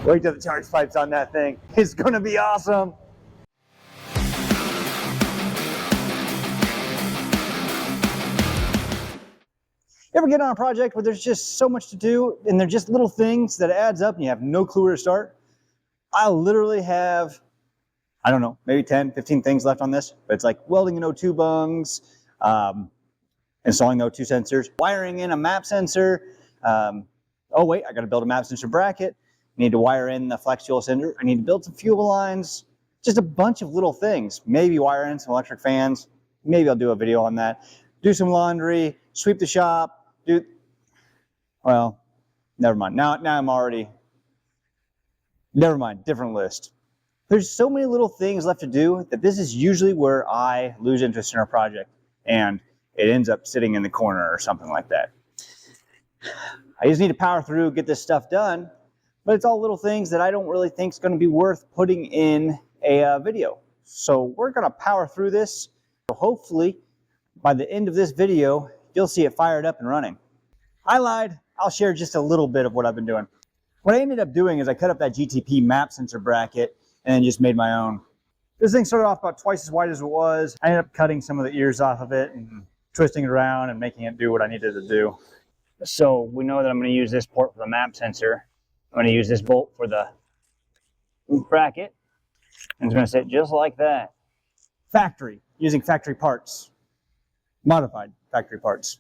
Wait till the charge pipe's on that thing. It's gonna be awesome. You ever get on a project where there's just so much to do and they're just little things that adds up and you have no clue where to start? I literally have, I don't know, maybe 10, 15 things left on this, but it's like welding in O2 bungs, installing the O2 sensors, wiring in a map sensor. Oh wait, I gotta build a map sensor bracket. I need to wire in the flex fuel sender. I need to build some fuel lines. Just a bunch of little things. Maybe wire in some electric fans. Maybe I'll do a video on that. Do some laundry, sweep the shop. Well, never mind. Now I'm already, never mind, different list. There's so many little things left to do that this is usually where I lose interest in our project and it ends up sitting in the corner or something like that. I just need to power through, get this stuff done, but it's all little things that I don't really think is going to be worth putting in a video. So we're going to power through this. So hopefully by the end of this video, you'll see it fired up and running. I lied. I'll share just a little bit of what I've been doing. What I ended up doing is I cut up that GTP map sensor bracket and then just made my own. This thing started off about twice as wide as it was. I ended up cutting some of the ears off of it and twisting it around and making it do what I needed to do. So we know that I'm going to use this port for the map sensor. I'm going to use this bolt for the bracket. And it's going to sit just like that. Factory, using factory parts. Modified factory parts.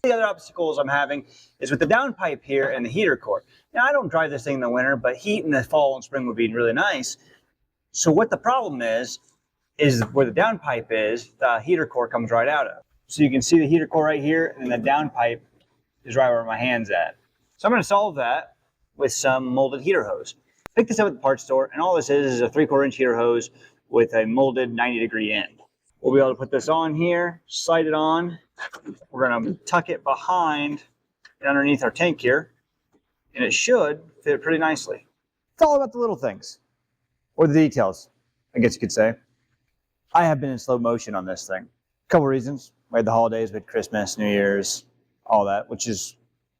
The other obstacles I'm having is with the downpipe here and the heater core. Now I don't drive this thing in the winter, but heat in the fall and spring would be really nice. So what the problem is where the downpipe is, the heater core comes right out of. So you can see the heater core right here, and then the downpipe is right where my hand's at. So I'm going to solve that with some molded heater hose. Pick this up at the parts store, and all this is a 3/4 inch heater hose with a molded 90-degree end. We'll be able to put this on here, slide it on. We're going to tuck it behind and underneath our tank here, and it should fit pretty nicely. It's all about the little things, or the details, I guess you could say. I have been in slow motion on this thing. A couple reasons. We had the holidays, we had Christmas, New Year's, all that, which is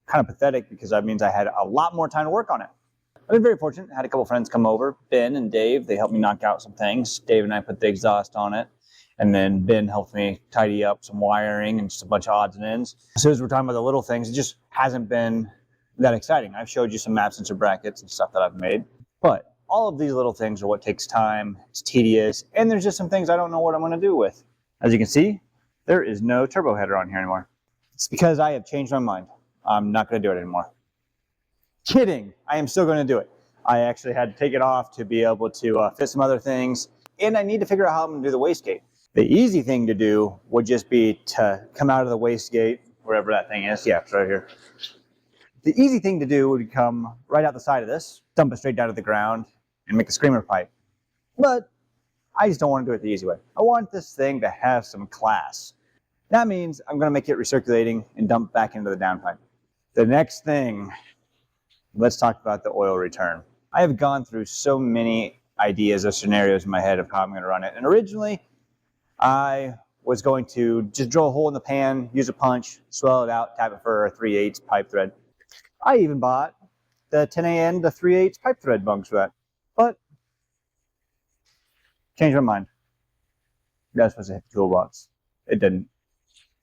kind of pathetic because that means I had a lot more time to work on it. I've been very fortunate. I had a couple friends come over, Ben and Dave. They helped me knock out some things. Dave and I put the exhaust on it. And then Ben helped me tidy up some wiring and just a bunch of odds and ends. So as we're talking about the little things, it just hasn't been that exciting. I've showed you some map sensor brackets and stuff that I've made. But all of these little things are what takes time. It's tedious. And there's just some things I don't know what I'm going to do with. As you can see, there is no turbo header on here anymore. It's because I have changed my mind. I'm not going to do it anymore. Kidding. I am still going to do it. I actually had to take it off to be able to fit some other things. And I need to figure out how I'm going to do the wastegate. The easy thing to do would just be to come out of the wastegate, wherever that thing is. Yeah, it's right here. The easy thing to do would come right out the side of this, dump it straight down to the ground, and make a screamer pipe. But I just don't want to do it the easy way. I want this thing to have some class. That means I'm going to make it recirculating and dump back into the downpipe. The next thing, let's talk about the oil return. I have gone through so many ideas or scenarios in my head of how I'm going to run it. And originally, I was going to just drill a hole in the pan, use a punch, swell it out, tap it for a 3/8 pipe thread. I even bought the 10AN, the 3/8 pipe thread bungs for that. But, changed my mind. That's supposed to hit the toolbox. It didn't.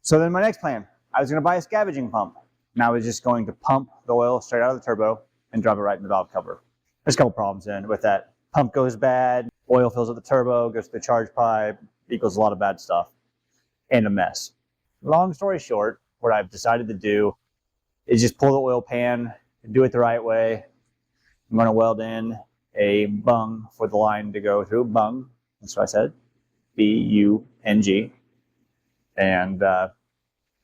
So then my next plan, I was going to buy a scavenging pump. And I was just going to pump the oil straight out of the turbo and drop it right in the valve cover. There's a couple problems in with that. Pump goes bad, oil fills up the turbo, goes to the charge pipe, equals a lot of bad stuff, and a mess. Long story short, what I've decided to do is just pull the oil pan and do it the right way. I'm going to weld in a bung for the line to go through. Bung, that's what I said, B-U-N-G. And I'm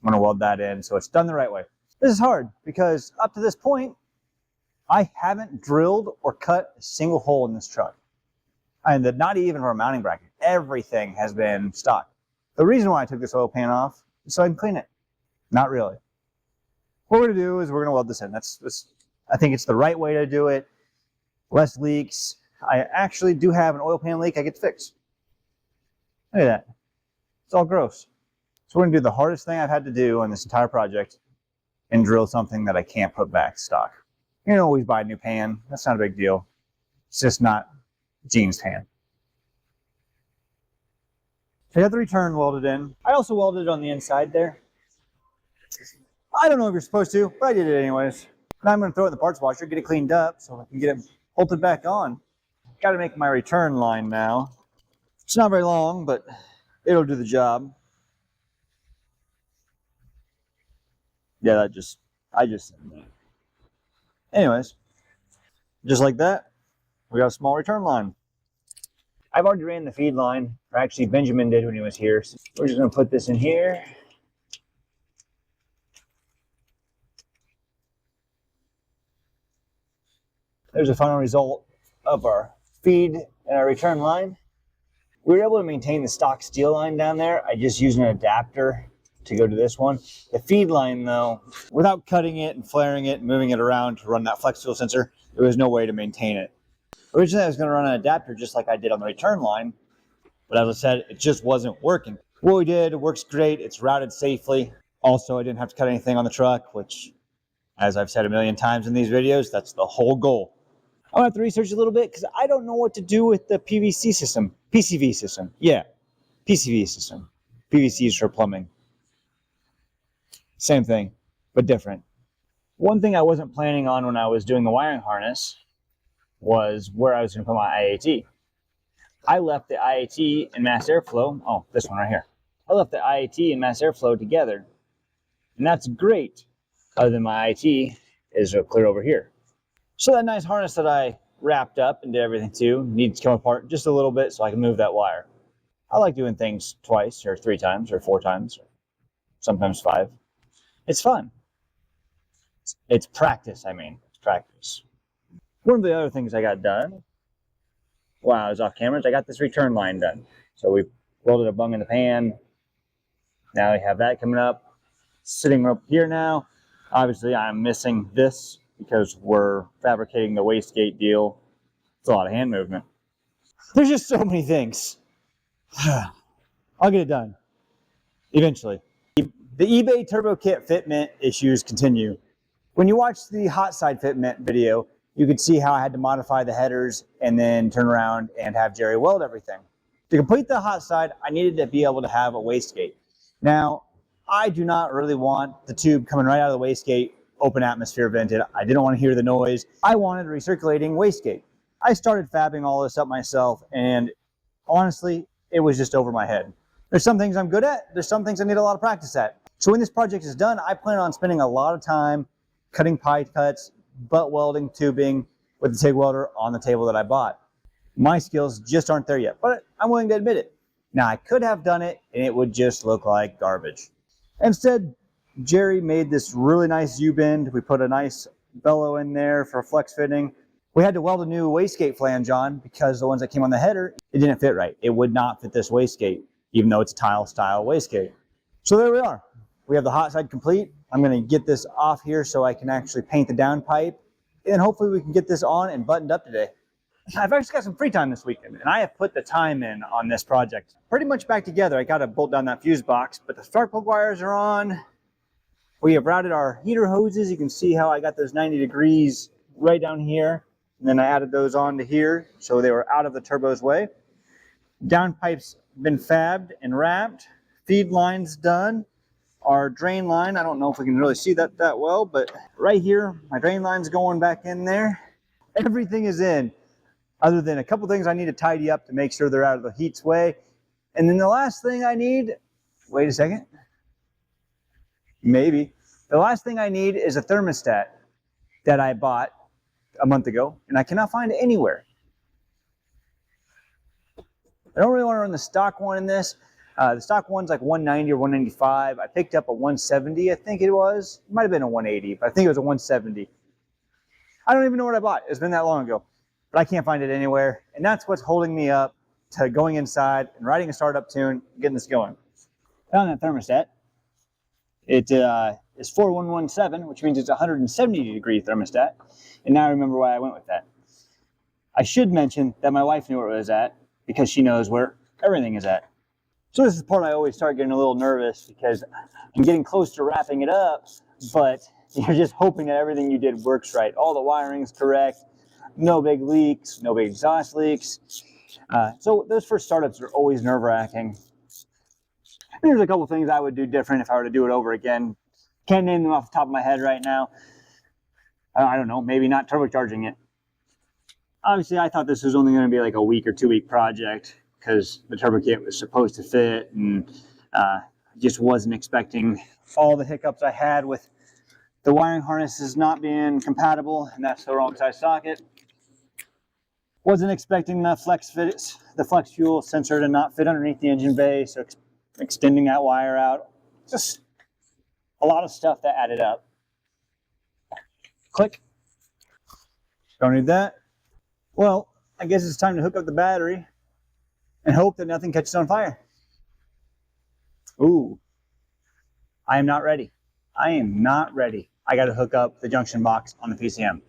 going to weld that in so it's done the right way. This is hard because up to this point, I haven't drilled or cut a single hole in this truck. And not even for a mounting bracket. Everything has been stock. The reason why I took this oil pan off is so I can clean it. Not really. What we're going to do is we're going to weld this in. I think it's the right way to do it. Less leaks. I actually do have an oil pan leak I get to fix. Look at that. It's all gross. So we're going to do the hardest thing I've had to do on this entire project and drill something that I can't put back stock. You can always buy a new pan. That's not a big deal. It's just not Gene's pan. I got the return welded in. I also welded it on the inside there. I don't know if you're supposed to, but I did it anyways. Now I'm going to throw it in the parts washer, get it cleaned up so I can get it bolted back on. Got to make my return line now. It's not very long, but it'll do the job. Yeah, I just said that. Anyways, just like that, we got a small return line. I've already ran the feed line, or actually Benjamin did when he was here. So we're just going to put this in here. There's a final result of our feed and our return line. We were able to maintain the stock steel line down there. I just used an adapter to go to this one. The feed line though, without cutting it and flaring it and moving it around to run that flex fuel sensor, there was no way to maintain it. Originally I was going to run an adapter just like I did on the return line, but as I said, it just wasn't working. What we did, it works great, it's routed safely. Also, I didn't have to cut anything on the truck, which, as I've said a million times in these videos, that's the whole goal. I'm going to have to research a little bit because I don't know what to do with the PVC system. PCV system. Yeah, PCV system. PVC is for plumbing. Same thing, but different. One thing I wasn't planning on when I was doing the wiring harness was where I was going to put my IAT. I left the IAT and mass airflow, oh, this one right here. I left the IAT and mass airflow together, and that's great, other than my IAT is clear over here. So that nice harness that I wrapped up and did everything to needs to come apart just a little bit so I can move that wire. I like doing things twice or 3 times or 4 times, or sometimes 5. It's fun. It's practice, it's practice. One of the other things I got done while I was off camera is I got this return line done. So we welded a bung in the pan. Now we have that coming up. Sitting up here now. Obviously I'm missing this because we're fabricating the wastegate deal. It's a lot of hand movement. There's just so many things. I'll get it done eventually. The eBay turbo kit fitment issues continue. When you watch the hot side fitment video, you could see how I had to modify the headers and then turn around and have Jerry weld everything. To complete the hot side, I needed to be able to have a wastegate. Now, I do not really want the tube coming right out of the wastegate open atmosphere vented. I didn't want to hear the noise. I wanted a recirculating wastegate. I started fabbing all this up myself, and honestly, it was just over my head. There's some things I'm good at, there's some things I need a lot of practice at. So when this project is done, I plan on spending a lot of time cutting pie cuts, butt welding, tubing with the TIG welder on the table that I bought. My skills just aren't there yet, but I'm willing to admit it. Now, I could have done it, and it would just look like garbage. Instead, Jerry made this really nice U-bend. We put a nice bellow in there for flex fitting. We had to weld a new wastegate flange on because the ones that came on the header, it didn't fit right. It would not fit this wastegate, even though it's a tile style wastegate. So there we are. We have the hot side complete. I'm going to get this off here so I can actually paint the downpipe, and hopefully we can get this on and buttoned up today. I've actually got some free time this weekend, and I have put the time in on this project. Pretty much back together. I got to bolt down that fuse box, but the spark plug wires are on. We have routed our heater hoses. You can see how I got those 90 degrees right down here, and then I added those on to here so they were out of the turbo's way. Downpipe's been fabbed and wrapped. Feed line's done. Our drain line, I don't know if we can really see that well, but right here, my drain line's going back in there. Everything is in, other than a couple things I need to tidy up to make sure they're out of the heat's way. And then the last thing I need, wait a second, maybe. The last thing I need is a thermostat that I bought a month ago, and I cannot find it anywhere. I don't really want to run the stock one in this. The stock one's like 190 or 195. I picked up a 170, I think it was. It might have been a 180, but I think it was a 170. I don't even know what I bought. It's been that long ago. But I can't find it anywhere. And that's what's holding me up to going inside and writing a startup tune, getting this going. Found that thermostat. It is 4117, which means it's a 170 degree thermostat. And now I remember why I went with that. I should mention that my wife knew where it was at because she knows where everything is at. So this is the part I always start getting a little nervous because I'm getting close to wrapping it up, but You're just hoping that everything you did works right. All the wiring's correct, no big leaks, no big exhaust leaks. So those first startups are always nerve-wracking. There's a couple things I would do different if I were to do it over again. Can't name them off the top of my head right now. I don't know, maybe not turbocharging it. Obviously, I thought this was only going to be like a week or 2 week project because the turbo kit was supposed to fit, and just wasn't expecting all the hiccups I had with the wiring harnesses not being compatible, and that's the wrong size socket. Wasn't expecting the flex fuel sensor to not fit underneath the engine bay, so extending that wire out. Just a lot of stuff that added up. Click. Don't need that. Well, I guess it's time to hook up the battery and hope that nothing catches on fire. Ooh, I am not ready. I am not ready. I got to hook up the junction box on the PCM.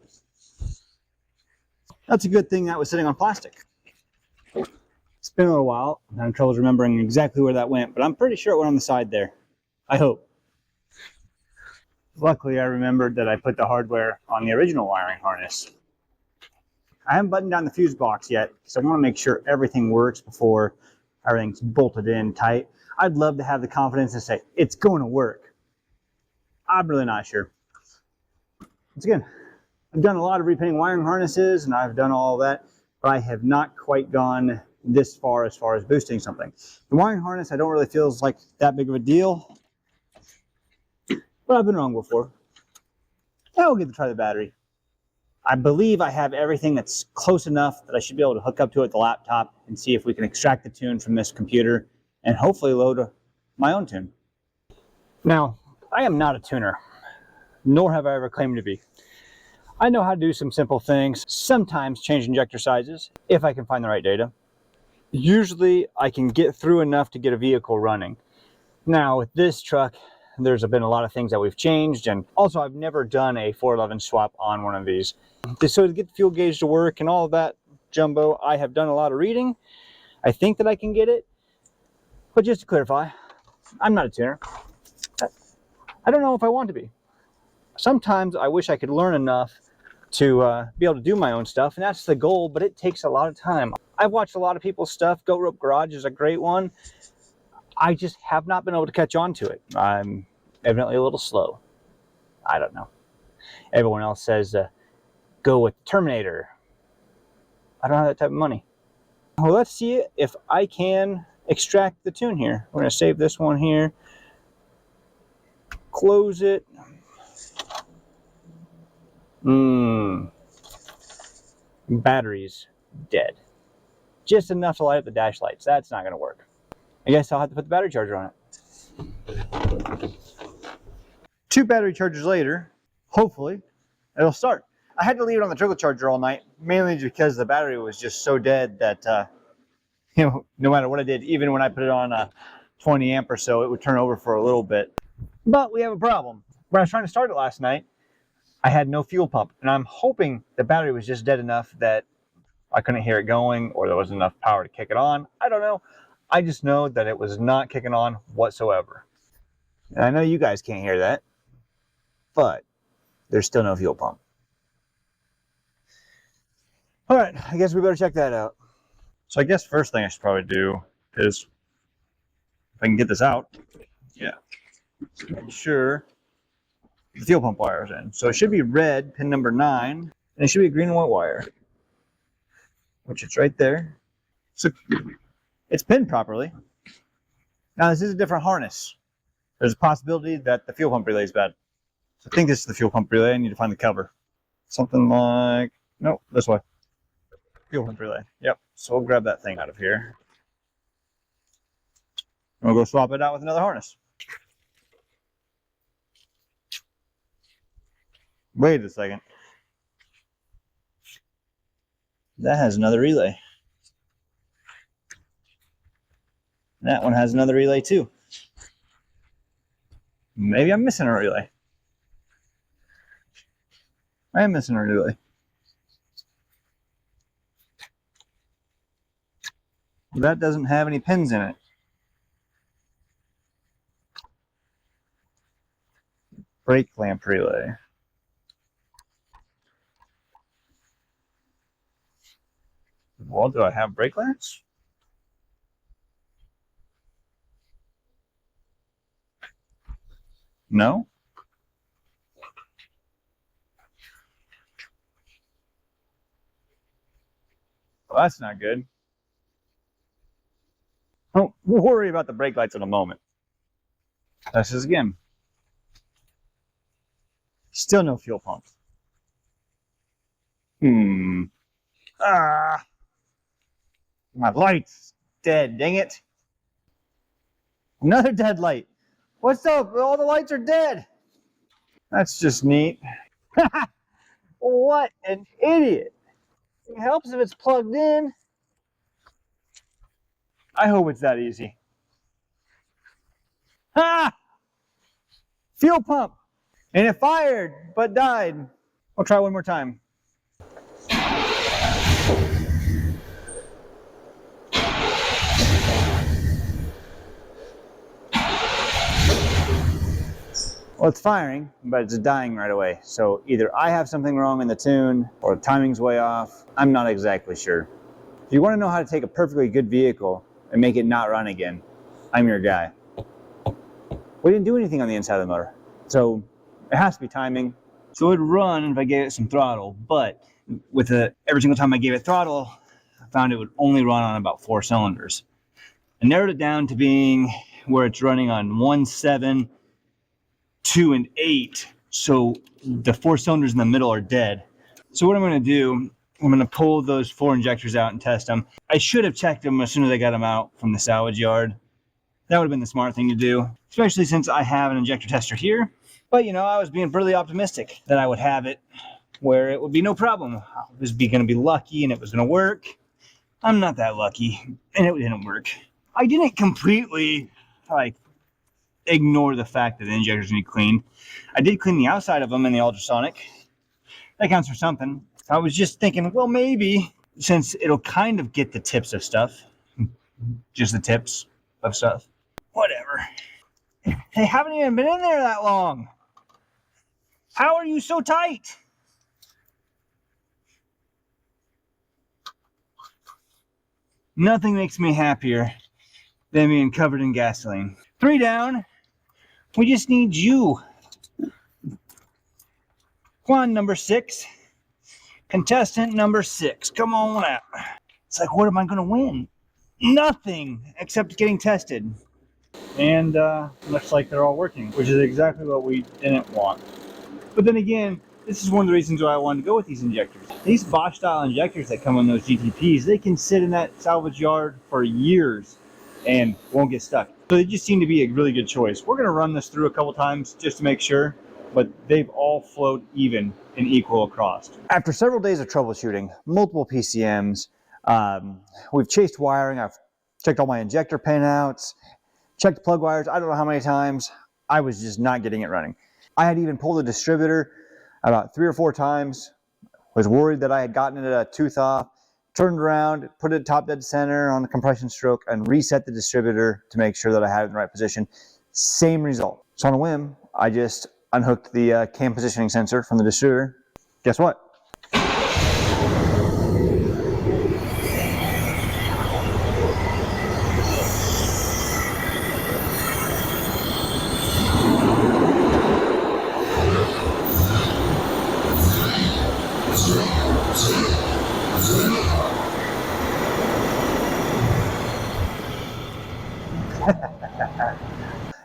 That's a good thing that was sitting on plastic. It's been a little while. I'm having trouble remembering exactly where that went, but I'm pretty sure it went on the side there. I hope. Luckily, I remembered that I put the hardware on the original wiring harness. I haven't buttoned down the fuse box yet, so I want to make sure everything works before everything's bolted in tight. I'd love to have the confidence to say, it's going to work. I'm really not sure. Once again, I've done a lot of repainting wiring harnesses, and I've done all that, but I have not quite gone this far as boosting something. The wiring harness I don't really feel is like that big of a deal, but I've been wrong before. Now we'll get to try the battery. I believe I have everything that's close enough that I should be able to hook up to it with the laptop and see if we can extract the tune from this computer and hopefully load my own tune. Now, I am not a tuner, nor have I ever claimed to be. I know how to do some simple things, sometimes change injector sizes, if I can find the right data. Usually, I can get through enough to get a vehicle running. Now, with this truck, there's been a lot of things that we've changed, and also I've never done a 411 swap on one of these. So to get the fuel gauge to work and all of that jumbo, I have done a lot of reading. I think that I can get it, but just to clarify, I'm not a tuner. I don't know if I want to be. Sometimes I wish I could learn enough to be able to do my own stuff, and that's the goal, but it takes a lot of time. I've watched a lot of people's stuff. Go Rope Garage is a great one. I just have not been able to catch on to it. I'm evidently a little slow. I don't know. Everyone else says go with Terminator. I don't have that type of money. Well, let's see if I can extract the tune here. We're going to save this one here. Close it. Battery's dead. Just enough to light up the dash lights. That's not going to work. I guess I'll have to put the battery charger on it. 2 battery chargers later, hopefully, it'll start. I had to leave it on the turbocharger all night, mainly because the battery was just so dead that, no matter what I did, even when I put it on a 20 amp or so, it would turn over for a little bit. But we have a problem. When I was trying to start it last night, I had no fuel pump, and I'm hoping the battery was just dead enough that I couldn't hear it going, or there wasn't enough power to kick it on. I don't know. I just know that it was not kicking on whatsoever. And I know you guys can't hear that, but there's still no fuel pump. All right, I guess we better check that out. So I guess first thing I should probably do is, if I can get this out, yeah, make sure the fuel pump wire is in. So it should be red, pin number 9, and it should be a green and white wire, which it's right there. So it's pinned properly. Now this is a different harness. There's a possibility that the fuel pump relay is bad. So I think this is the fuel pump relay. I need to find the cover. Something like, nope, this way. Fuel pump relay. Yep. So we'll grab that thing out of here. And we'll go swap it out with another harness. Wait a second. That has another relay. That one has another relay too. Maybe I'm missing a relay. I am missing a relay. That doesn't have any pins in it. brake lamp relay. Well, do I have brake lamps? No. Well, that's not good. Oh, we'll worry about the brake lights in a moment. Test this again. Still no fuel pump. Ah, my light's dead, dang it. Another dead light. What's up? All the lights are dead. That's just neat. What an idiot. It helps if it's plugged in. I hope it's that easy. Ha! Fuel pump. And it fired, but died. I'll try one more time. Well, it's firing, but it's dying right away. So either I have something wrong in the tune or the timing's way off. I'm not exactly sure. If you want to know how to take a perfectly good vehicle and make it not run again, I'm your guy. We didn't do anything on the inside of the motor, so it has to be timing. So it would run if I gave it some throttle, but with every single time I gave it throttle, I found it would only run on about 4 cylinders. I narrowed it down to being where it's running on 1, 7, 2, and 8. So the 4 cylinders in the middle are dead. So what I'm going to do, I'm going to pull those 4 injectors out and test them. I should have checked them as soon as I got them out from the salvage yard. That would have been the smart thing to do, especially since I have an injector tester here. But you know, I was being really optimistic that I would have it where it would be no problem. I was going to be lucky and it was going to work. I'm not that lucky, and it didn't work. I didn't completely ignore the fact that the injectors need cleaned. I did clean the outside of them in the ultrasonic. That counts for something. I was just thinking, well, maybe since it'll kind of get the tips of stuff, just the tips of stuff, whatever. They haven't even been in there that long. How are you so tight? Nothing makes me happier than being covered in gasoline. 3 down. We just need you. Come on, number 6. Contestant number 6. Come on out. It's like, what am I going to win? Nothing except getting tested. And looks like they're all working, which is exactly what we didn't want. But then again, this is one of the reasons why I wanted to go with these injectors. These Bosch style injectors that come on those GTPs, they can sit in that salvage yard for years and won't get stuck. So they just seem to be a really good choice. We're going to run this through a couple times just to make sure, but they've all flowed even and equal across. After several days of troubleshooting, multiple PCMs, we've chased wiring, I've checked all my injector pinouts, checked plug wires, I don't know how many times. I was just not getting it running. I had even pulled the distributor about 3 or 4 times, was worried that I had gotten it a tooth off, turned around, put it top dead center on the compression stroke, and reset the distributor to make sure that I had it in the right position. Same result. So on a whim, I just unhooked the cam positioning sensor from the distributor. Guess what?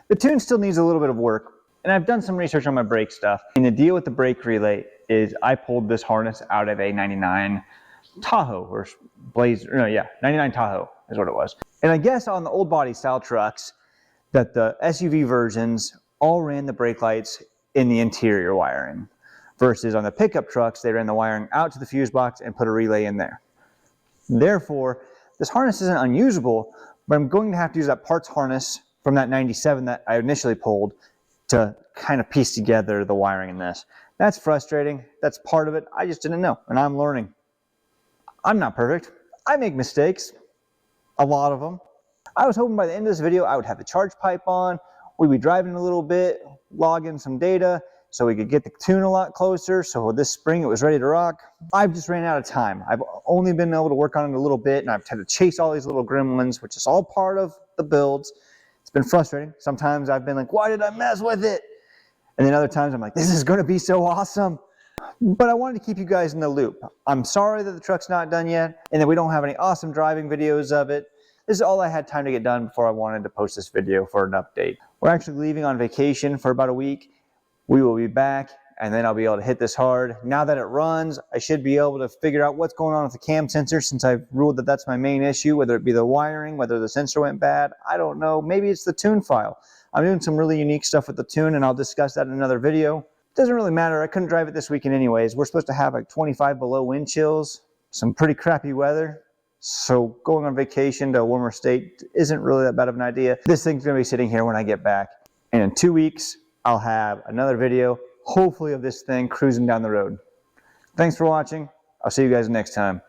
The tune still needs a little bit of work, and I've done some research on my brake stuff. And the deal with the brake relay is I pulled this harness out of a 99 Tahoe, or Blazer, no, yeah, 99 Tahoe is what it was. And I guess on the old body style trucks, that the SUV versions all ran the brake lights in the interior wiring, versus on the pickup trucks, they ran the wiring out to the fuse box and put a relay in there. Therefore, this harness isn't unusable, but I'm going to have to use that parts harness from that 97 that I initially pulled to kind of piece together the wiring in this. That's frustrating. That's part of it. I just didn't know, and I'm learning. I'm not perfect. I make mistakes, a lot of them. I was hoping by the end of this video I would have the charge pipe on, we'd be driving a little bit, log in some data, so we could get the tune a lot closer. So this spring it was ready to rock. I've just ran out of time. I've only been able to work on it a little bit, and I've had to chase all these little gremlins, which is all part of the builds. It's been frustrating. Sometimes I've been like, why did I mess with it? And then other times I'm like, this is going to be so awesome. But I wanted to keep you guys in the loop. I'm sorry that the truck's not done yet, and that we don't have any awesome driving videos of it. This is all I had time to get done before I wanted to post this video for an update. We're actually leaving on vacation for about a week. We will be back, and then I'll be able to hit this hard. Now that it runs, I should be able to figure out what's going on with the cam sensor, since I've ruled that that's my main issue, whether it be the wiring, whether the sensor went bad. I don't know. Maybe it's the tune file. I'm doing some really unique stuff with the tune, and I'll discuss that in another video. Doesn't really matter. I couldn't drive it this weekend anyways. We're supposed to have like 25 below wind chills, some pretty crappy weather. So going on vacation to a warmer state isn't really that bad of an idea. This thing's gonna be sitting here when I get back. And in 2 weeks, I'll have another video, hopefully of this thing cruising down the road. Thanks for watching. I'll see you guys next time.